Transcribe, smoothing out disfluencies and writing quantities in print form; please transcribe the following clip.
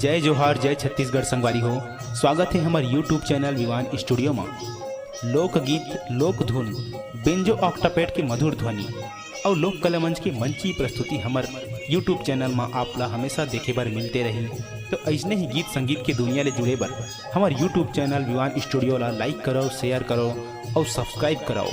जय जोहार जय छत्तीसगढ़ संगवारी हो। स्वागत है हमारे यूट्यूब चैनल विवान स्टूडियो में। लोकगीत लोक धुन बेंजो ऑक्टापेड के मधुर ध्वनि और लोक कला मंच की मंची प्रस्तुति हमारे यूट्यूब चैनल में आपला हमेशा देखे बर मिलते रही। तो ऐसने ही गीत संगीत के दुनिया ले जुड़े बर हमारे यूट्यूब चैनल विवान स्टूडियो ला लाइक करो, शेयर करो और सब्सक्राइब करो।